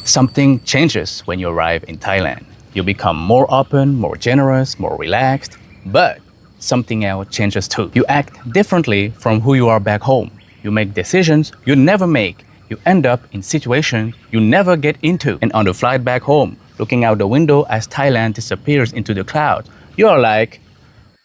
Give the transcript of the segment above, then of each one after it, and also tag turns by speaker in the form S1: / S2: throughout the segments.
S1: Something changes when you arrive in Thailand. You become more open, more generous, more relaxed, but something else changes too. You act differently from who you are back home. You make decisions you never make. You end up in situations you never get into. And on the flight back home, looking out the window as Thailand disappears into the cloud, you are like,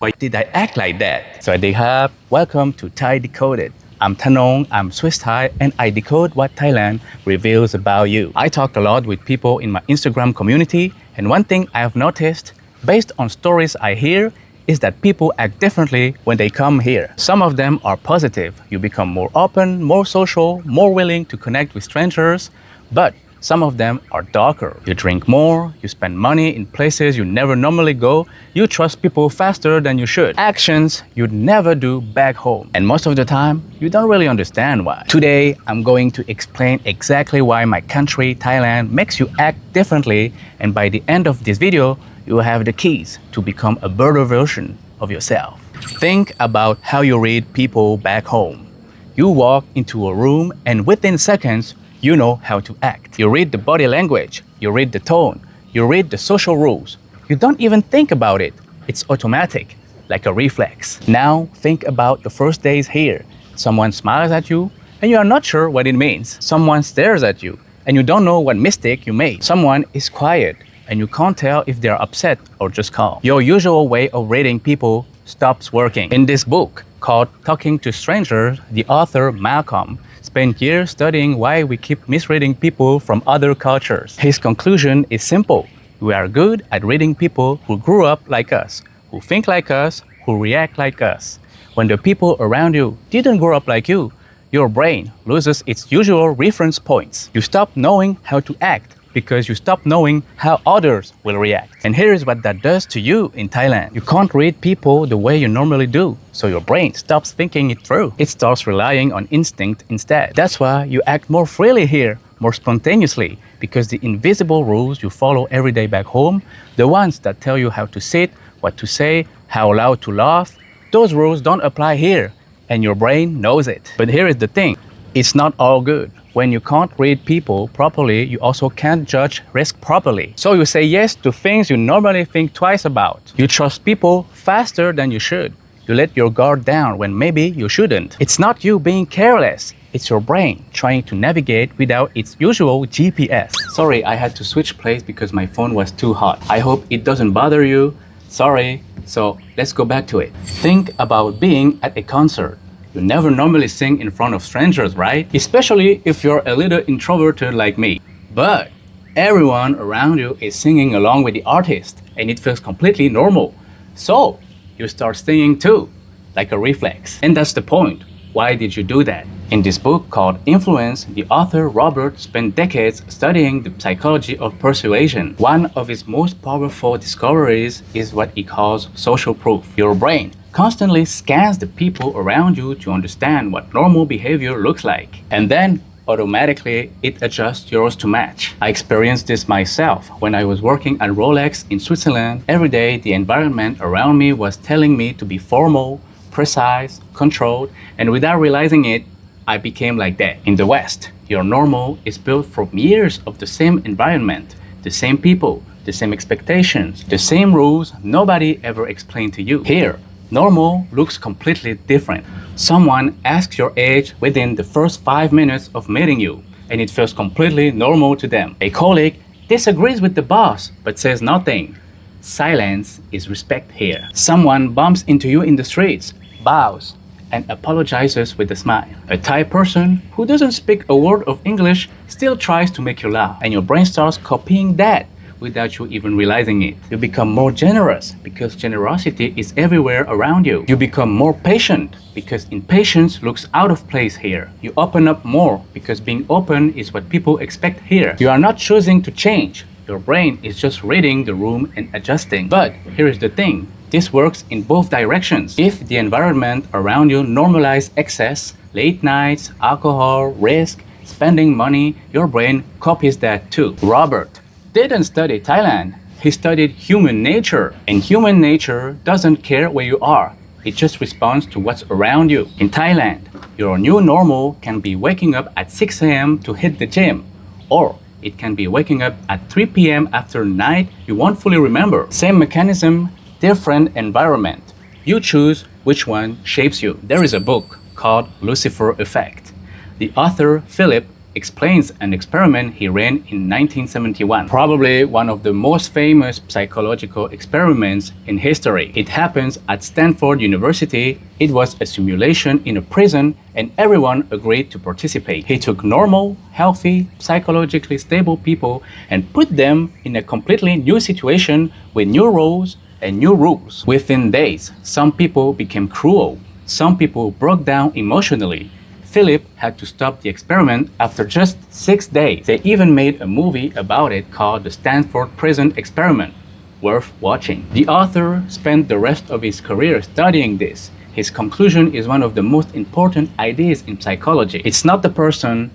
S1: why did I act like that? สวัสดีครับ Welcome to Thai Decoded. I'm Thanong, I'm Swiss Thai, and I decode what Thailand reveals about you. I talk a lot with people in my Instagram community, and one thing I have noticed, based on stories I hear, is that people act differently when they come here. Some of them are positive. You become more open, more social, more willing to connect with strangers, but some of them are darker. You drink more, you spend money in places you never normally go, you trust people faster than you should. Actions you'd never do back home. And most of the time, you don't really understand why. Today, I'm going to explain exactly why my country, Thailand, makes you act differently, and by the end of this video, you will have the keys to become a better version of yourself. Think about how you read people back home. You walk into a room and within seconds, you know how to act. You read the body language, you read the tone, you read the social rules. You don't even think about it. It's automatic, like a reflex. Now think about the first days here. Someone smiles at you and you are not sure what it means. Someone stares at you and you don't know what mistake you made. Someone is quiet and you can't tell if they're upset or just calm. Your usual way of reading people stops working. In this book called Talking to Strangers, the author Malcolm spent years studying why we keep misreading people from other cultures. His conclusion is simple. We are good at reading people who grew up like us, who think like us, who react like us. When the people around you didn't grow up like you, your brain loses its usual reference points. You stop knowing how to act because you stop knowing how others will react. And here is what that does to you in Thailand. You can't read people the way you normally do, so your brain stops thinking it through. It starts relying on instinct instead. That's why you act more freely here, more spontaneously, because the invisible rules you follow every day back home, the ones that tell you how to sit, what to say, how loud to laugh, those rules don't apply here, and your brain knows it. But here is the thing, it's not all good. When you can't read people properly, you also can't judge risk properly. So you say yes to things you normally think twice about. You trust people faster than you should. You let your guard down when maybe you shouldn't. It's not you being careless. It's your brain trying to navigate without its usual GPS. Sorry, I had to switch place because my phone was too hot. I hope it doesn't bother you. Sorry. So let's go back to it. Think about being at a concert. You never normally sing in front of strangers, right? Especially if you're a little introverted like me. But everyone around you is singing along with the artist and it feels completely normal. So you start singing too, like a reflex. And that's the point. Why did you do that? In this book called Influence, the author Robert spent decades studying the psychology of persuasion. One of his most powerful discoveries is what he calls social proof. Your brain constantly scans the people around you to understand what normal behavior looks like. And then automatically it adjusts yours to match. I experienced this myself when I was working at Rolex in Switzerland. Every day the environment around me was telling me to be formal, precise, controlled, and without realizing it, I became like that. In the West, your normal is built from years of the same environment, the same people, the same expectations, the same rules nobody ever explained to you. Here, normal looks completely different. Someone asks your age within the first 5 minutes of meeting you, and it feels completely normal to them. A colleague disagrees with the boss, but says nothing. Silence is respect here. Someone bumps into you in the streets, bows, and apologizes with a smile. A Thai person who doesn't speak a word of English still tries to make you laugh, and your brain starts copying that without you even realizing it. You become more generous because generosity is everywhere around you. You become more patient because impatience looks out of place here. You open up more because being open is what people expect here. You are not choosing to change. Your brain is just reading the room and adjusting. But here is the thing. This works in both directions. If the environment around you normalizes excess, late nights, alcohol, risk, spending money, your brain copies that too. Robert didn't study Thailand. He studied human nature. And human nature doesn't care where you are. It just responds to what's around you. In Thailand, your new normal can be waking up at 6 a.m. to hit the gym, or It can be waking up at 3 p.m. after night you won't fully remember. Same mechanism, different environment. You choose which one shapes you. There is a book called Lucifer Effect. The author, Philip, explains an experiment he ran in 1971. Probably one of the most famous psychological experiments in history. It happens at Stanford University. It was a simulation in a prison and everyone agreed to participate. He took normal, healthy, psychologically stable people and put them in a completely new situation with new roles and new rules. Within days, some people became cruel. Some people broke down emotionally. Philip had to stop the experiment after just 6 days. They even made a movie about it called the Stanford Prison Experiment, worth watching. The author spent the rest of his career studying this. His conclusion is one of the most important ideas in psychology. It's not the person,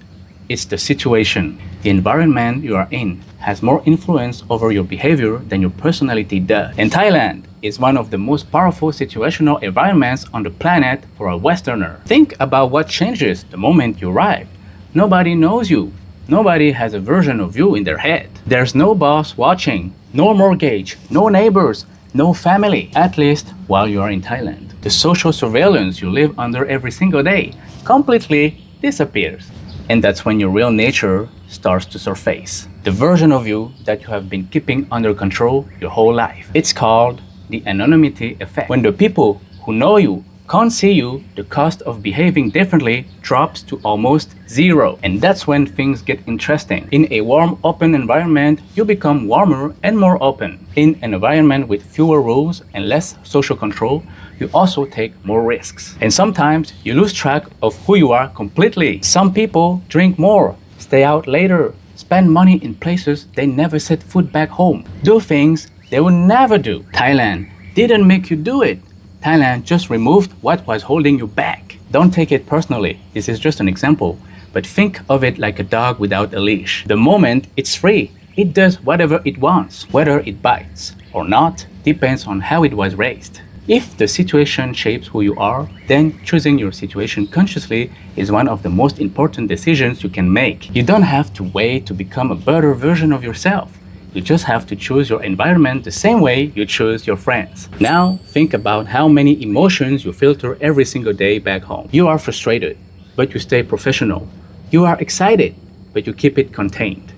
S1: it's the situation. The environment you are in has more influence over your behavior than your personality does. And Thailand is one of the most powerful situational environments on the planet for a Westerner. Think about what changes the moment you arrive. Nobody knows you. Nobody has a version of you in their head. There's no boss watching, no mortgage, no neighbors, no family, at least while you are in Thailand. The social surveillance you live under every single day completely disappears. And that's when your real nature starts to surface. The version of you that you have been keeping under control your whole life. It's called the anonymity effect. When the people who know you can't see you, the cost of behaving differently drops to almost zero. And that's when things get interesting. In a warm, open environment, you become warmer and more open. In an environment with fewer rules and less social control, you also take more risks. And sometimes you lose track of who you are completely. Some people drink more, stay out later, spend money in places they never set foot back home, do things they would never do. Thailand didn't make you do it. Thailand just removed what was holding you back. Don't take it personally. This is just an example. But think of it like a dog without a leash. The moment it's free, it does whatever it wants. Whether it bites or not depends on how it was raised. If the situation shapes who you are, then choosing your situation consciously is one of the most important decisions you can make. You don't have to wait to become a better version of yourself. You just have to choose your environment the same way you choose your friends. Now, think about how many emotions you filter every single day back home. You are frustrated, but you stay professional. You are excited, but you keep it contained.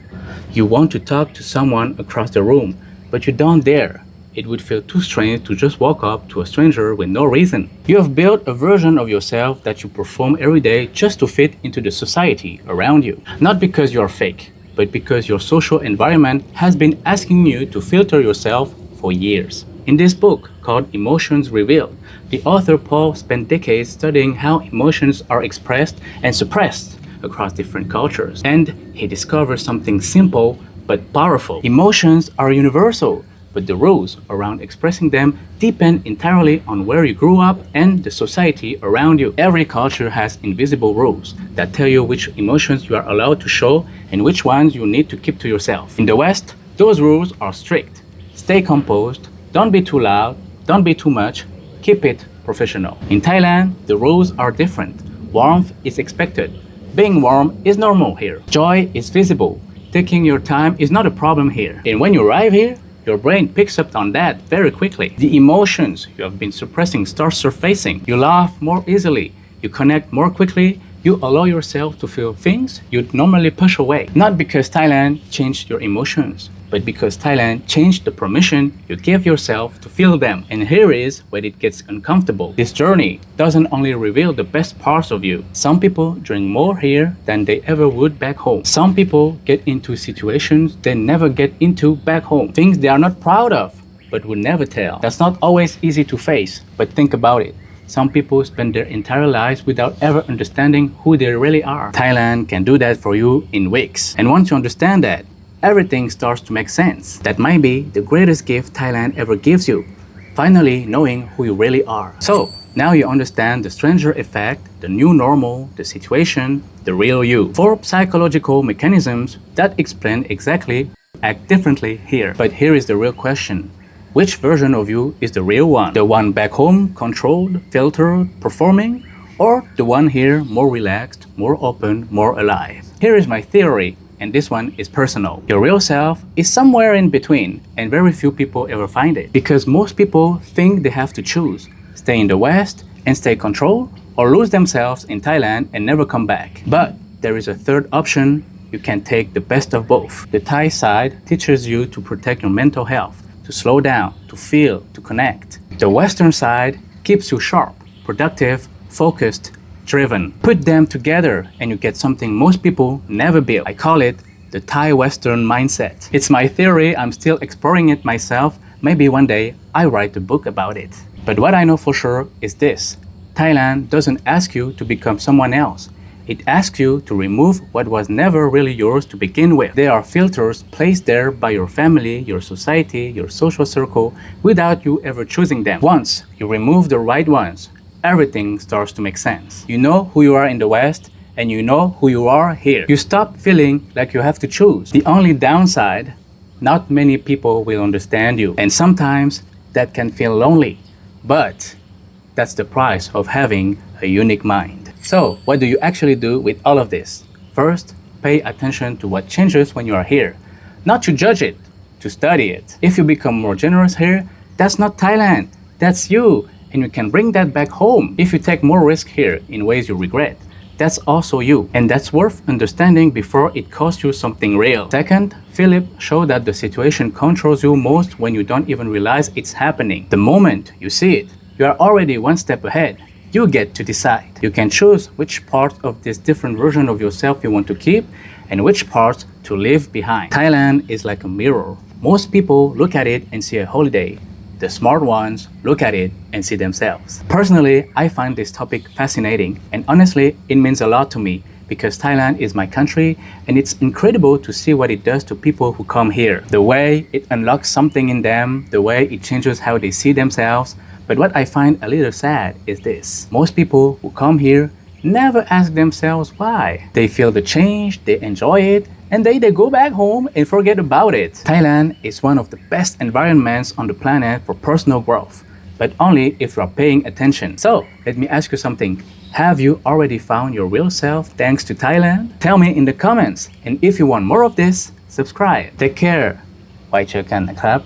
S1: You want to talk to someone across the room, but you don't dare. It would feel too strange to just walk up to a stranger with no reason. You have built a version of yourself that you perform every day just to fit into the society around you. Not because you are fake, but because your social environment has been asking you to filter yourself for years. In this book called Emotions Revealed, the author Paul spent decades studying how emotions are expressed and suppressed across different cultures. And he discovered something simple but powerful. Emotions are universal, but the rules around expressing them depend entirely on where you grew up and the society around you. Every culture has invisible rules that tell you which emotions you are allowed to show and which ones you need to keep to yourself. In the West, those rules are strict. Stay composed, don't be too loud, don't be too much, keep it professional. In Thailand, the rules are different. Warmth is expected. Being warm is normal here. Joy is visible. Taking your time is not a problem here. And when you arrive here, your brain picks up on that very quickly. The emotions you have been suppressing start surfacing. You laugh more easily. You connect more quickly. You allow yourself to feel things you'd normally push away. Not because Thailand changed your emotions, but because Thailand changed the permission you give yourself to feel them. And here is where it gets uncomfortable. This journey doesn't only reveal the best parts of you. Some people drink more here than they ever would back home. Some people get into situations they never get into back home. Things they are not proud of, but would never tell. That's not always easy to face, but think about it. Some people spend their entire lives without ever understanding who they really are. Thailand can do that for you in weeks. And once you understand that, everything starts to make sense. That might be the greatest gift Thailand ever gives you. Finally knowing who you really are. So, now you understand the stranger effect, the new normal, the situation, the real you. 4 psychological mechanisms that explain exactly act differently here. But here is the real question. Which version of you is the real one? The one back home, controlled, filtered, performing? Or the one here, more relaxed, more open, more alive? Here is my theory. and this one is personal. Your real self is somewhere in between, and very few people ever find it. Because most people think they have to choose, stay in the West and stay controlled, or lose themselves in Thailand and never come back. But there is a third option. You can take the best of both. The Thai side teaches you to protect your mental health, to slow down, to feel, to connect. The Western side keeps you sharp, productive, focused, driven. Put them together and you get something most people never build. I call it the Thai Western mindset. It's my theory. I'm still exploring it myself. Maybe one day I write a book about it. But what I know for sure is this. Thailand doesn't ask you to become someone else. It asks you to remove what was never really yours to begin with. There are filters placed there by your family, your society, your social circle, without you ever choosing them. Once you remove the right ones, everything starts to make sense. You know who you are in the West, and you know who you are here. You stop feeling like you have to choose. The only downside, not many people will understand you. And sometimes that can feel lonely. But that's the price of having a unique mind. So, what do you actually do with all of this? First, pay attention to what changes when you are here. Not to judge it, to study it. If you become more generous here, that's not Thailand, that's you. And you can bring that back home. If you take more risk here in ways you regret, that's also you. And that's worth understanding before it costs you something real. Second, Philip showed that the situation controls you most when you don't even realize it's happening. The moment you see it, you are already one step ahead. You get to decide. You can choose which part of this different version of yourself you want to keep and which parts to leave behind. Thailand is like a mirror. Most people look at it and see a holiday. The smart ones look at it and see themselves. Personally, I find this topic fascinating, and honestly, it means a lot to me because Thailand is my country and it's incredible to see what it does to people who come here. The way it unlocks something in them, the way it changes how they see themselves. But what I find a little sad is this. Most people who come here never ask themselves why. They feel the change, they enjoy it, and they go back home and forget about it. Thailand is one of the best environments on the planet for personal growth, but only if you are paying attention. So, let me ask you something. Have you already found your real self thanks to Thailand? Tell me in the comments. And if you want more of this, subscribe. Take care. ไว้เจอกันนะครับ